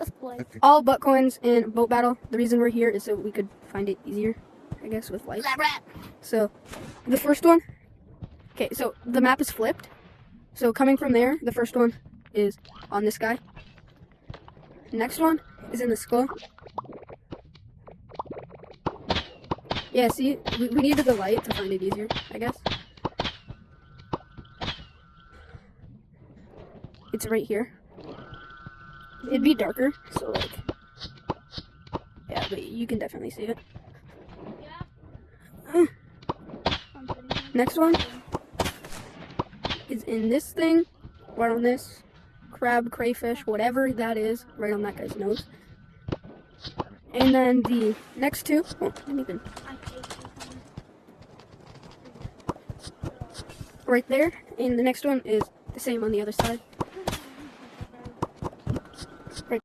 Let's play. All buttcoins in boat battle. The reason we're here is so we could find it easier, I guess, with light. So, the first one. Okay, so the map is flipped. So coming from there, the first one is on this guy. Next one is in the skull. Yeah, see, we needed the light to find it easier, I guess. It's right here. It'd be darker, so like, yeah, but you can definitely see it. Next one is in this thing, right on this crab, crayfish, whatever that is, right on that guy's nose. And then the next two, oh, didn't even. Right there, and the next one is the same on the other side.